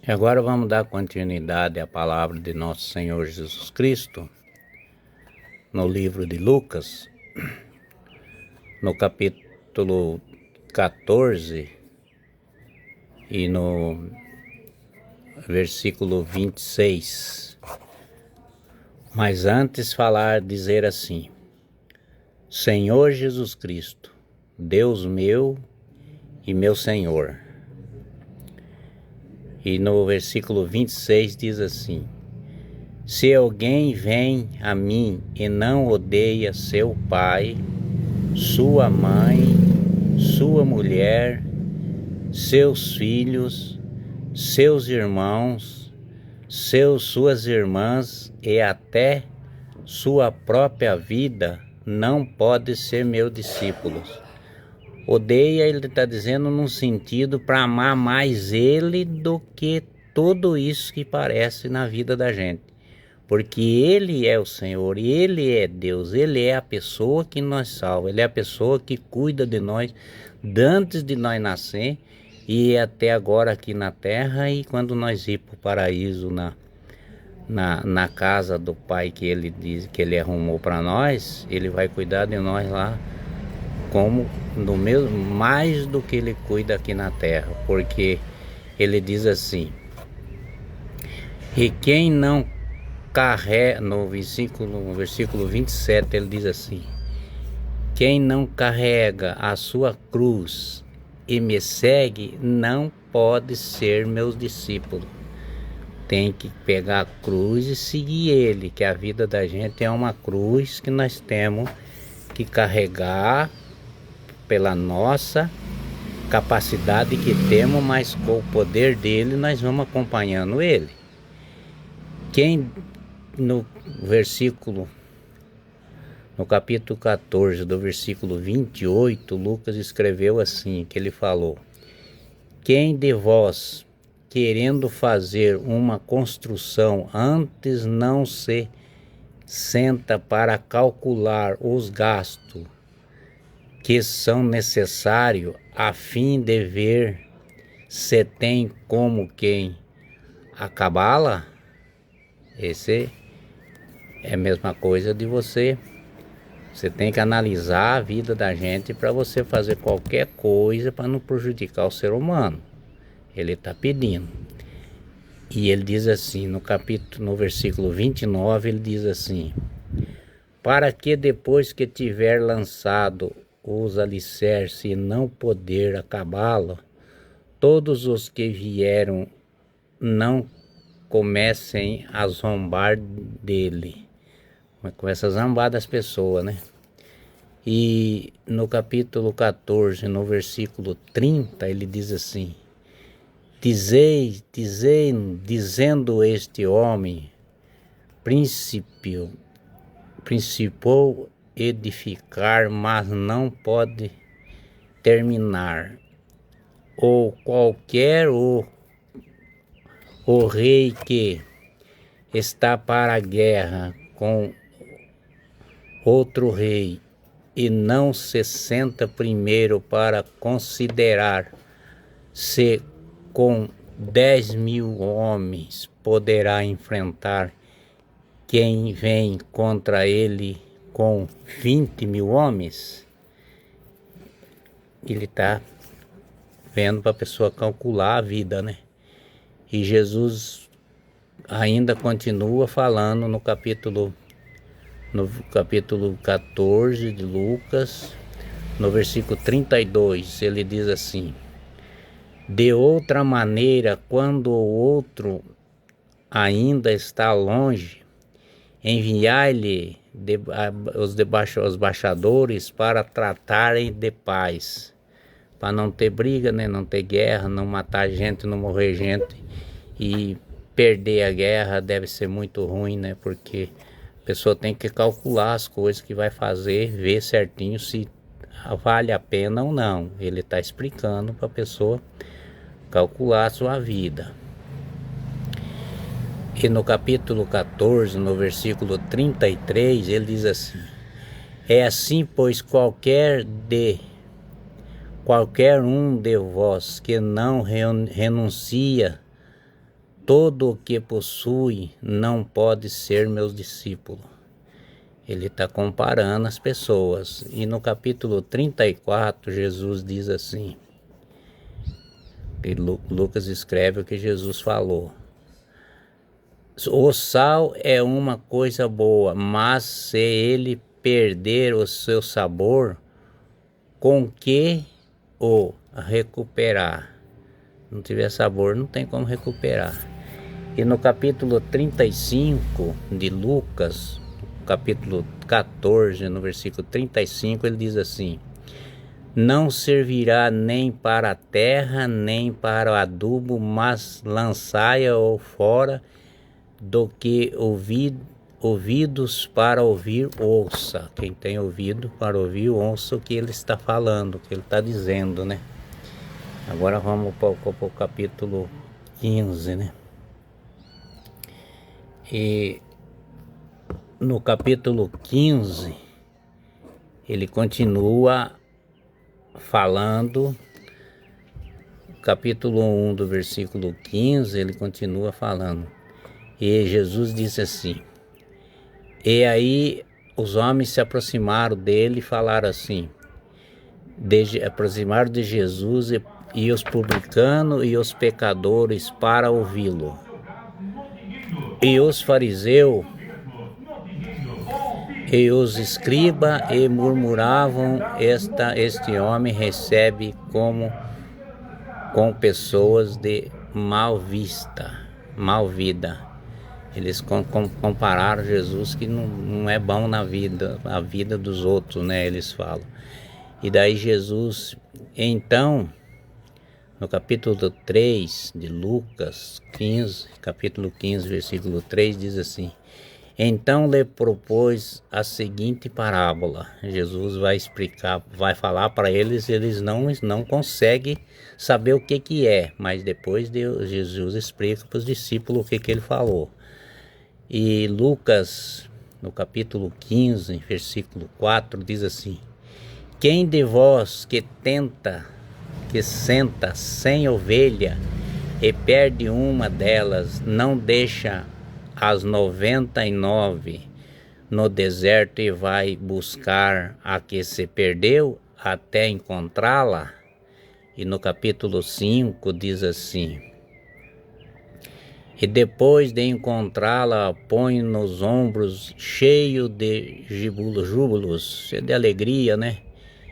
E agora vamos dar continuidade à palavra de nosso Senhor Jesus Cristo, no livro de Lucas, no capítulo 14 e no versículo 26. Mas antes dizer assim: Senhor Jesus Cristo, Deus meu e meu Senhor. E no versículo 26 diz assim: Se alguém vem a mim e não odeia seu pai, sua mãe, sua mulher, seus filhos, seus irmãos, suas irmãs e até sua própria vida, não pode ser meu discípulo. Odeia, ele está dizendo num sentido para amar mais ele do que tudo isso que parece na vida da gente. Porque ele é o Senhor, ele é Deus, ele é a pessoa que nos salva, ele é a pessoa que cuida de nós antes de nós nascer e até agora aqui na terra, e quando nós ir para o paraíso na casa do Pai que ele diz que ele arrumou para nós, ele vai cuidar de nós lá como no mesmo, mais do que ele cuida aqui na terra, porque ele diz assim: e quem não carrega, no versículo 27 ele diz assim: quem não carrega a sua cruz e me segue não pode ser meus discípulos. Tem que pegar a cruz e seguir ele, que a vida da gente é uma cruz que nós temos que carregar pela nossa capacidade que temos, mas com o poder dele nós vamos acompanhando ele. Quem no capítulo 14 do versículo 28, Lucas escreveu assim, que ele falou: quem de vós, querendo fazer uma construção, antes não se senta para calcular os gastos que são necessários, a fim de ver se tem como quem acabá-la? Esse é a mesma coisa de você tem que analisar a vida da gente para você fazer qualquer coisa para não prejudicar o ser humano. Ele está pedindo. E ele diz assim, no versículo 29, ele diz assim: para que depois que tiver lançado os alicerces e não poder acabá-lo, todos os que vieram não comecem a zombar dele. Começa a zombar das pessoas, né? E no capítulo 14, no versículo 30, ele diz assim: dizendo este homem, principiou edificar, mas não pode terminar. Ou qualquer o rei que está para a guerra com outro rei e não se senta primeiro para considerar se com 10.000 homens poderá enfrentar quem vem contra ele com 20.000 homens. Ele está vendo para a pessoa calcular a vida, né? E Jesus ainda continua falando no capítulo 14 de Lucas, no versículo 32, ele diz assim: de outra maneira, quando o outro ainda está longe, enviai-lhe os embaixadores para tratarem de paz, para não ter briga, né? Não ter guerra, não matar gente, não morrer gente. E perder a guerra deve ser muito ruim, né? Porque a pessoa tem que calcular as coisas que vai fazer, ver certinho se vale a pena ou não. Ele está explicando para a pessoa calcular a sua vida. E no capítulo 14, no versículo 33, ele diz assim: é assim, pois qualquer um de vós que não renuncia todo o que possui não pode ser meu discípulo. Ele está comparando as pessoas. E no capítulo 34, Jesus diz assim, e Lucas escreve o que Jesus falou. O sal é uma coisa boa, mas se ele perder o seu sabor, com que o recuperar? Não tiver sabor, não tem como recuperar. E no capítulo 35 de Lucas, capítulo 14, no versículo 35, ele diz assim: não servirá nem para a terra, nem para o adubo, mas lançai-o fora, do que ouvidos para ouvir, ouça. Quem tem ouvido para ouvir, ouça o que ele está falando, o que ele está dizendo, né? Agora vamos para o capítulo 15, né? E no capítulo 15, ele continua falando. Capítulo 1 do versículo 15, ele continua falando. E Jesus disse assim: e aí os homens se aproximaram dele e falaram assim, aproximaram de Jesus e os publicanos e os pecadores para ouvi-lo. E os fariseus e os escribas e murmuravam: este homem recebe com pessoas de mal vida. Eles compararam Jesus que não é bom na vida, a vida dos outros, né? Eles falam. E daí Jesus, então, no capítulo 3 de Lucas 15, capítulo 15, versículo 3, diz assim: então lhe propôs a seguinte parábola. Jesus vai explicar, vai falar para eles, eles não conseguem saber o que é, mas depois Jesus explica para os discípulos o que ele falou. E Lucas, no capítulo 15, versículo 4, diz assim: quem de vós que senta sem ovelha e perde uma delas, não deixa as 99 no deserto e vai buscar a que se perdeu até encontrá-la? E no capítulo 5 diz assim: e depois de encontrá-la, põe nos ombros cheio de júbilos, cheio de alegria, né?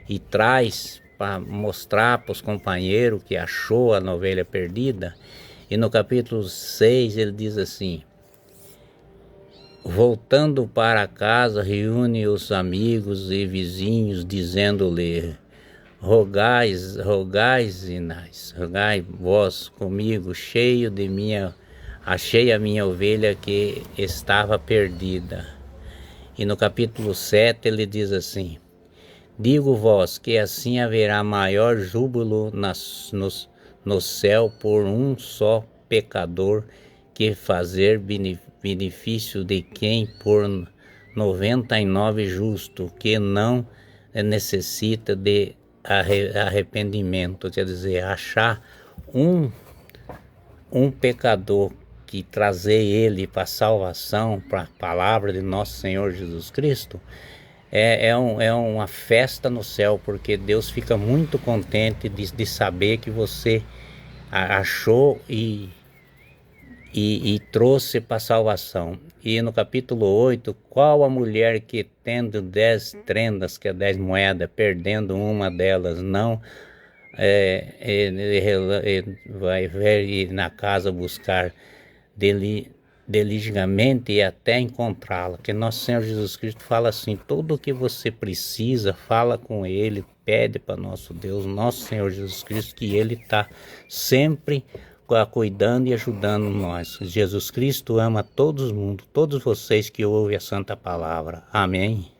E traz para mostrar para os companheiros que achou a ovelha perdida. E no capítulo 6 ele diz assim: voltando para casa, reúne os amigos e vizinhos, dizendo-lhe: rogai vós comigo, achei a minha ovelha que estava perdida. E no capítulo 7 ele diz assim: digo-vos que assim haverá maior júbilo no céu por um só pecador que fazer benefício de quem por 99 justo que não necessita de arrependimento. Quer dizer, achar um pecador que trazer ele para a salvação, para a palavra de nosso Senhor Jesus Cristo, é uma festa no céu, porque Deus fica muito contente de saber que você achou e trouxe para a salvação. E no capítulo 8, qual a mulher que tendo 10 trendas, que é 10 moedas, perdendo uma delas, não vai ir na casa buscar diligentemente e até encontrá-la? Que nosso Senhor Jesus Cristo fala assim: tudo o que você precisa, fala com Ele, pede para nosso Deus, nosso Senhor Jesus Cristo, que Ele está sempre cuidando e ajudando nós. Jesus Cristo ama todos vocês que ouvem a santa palavra. Amém.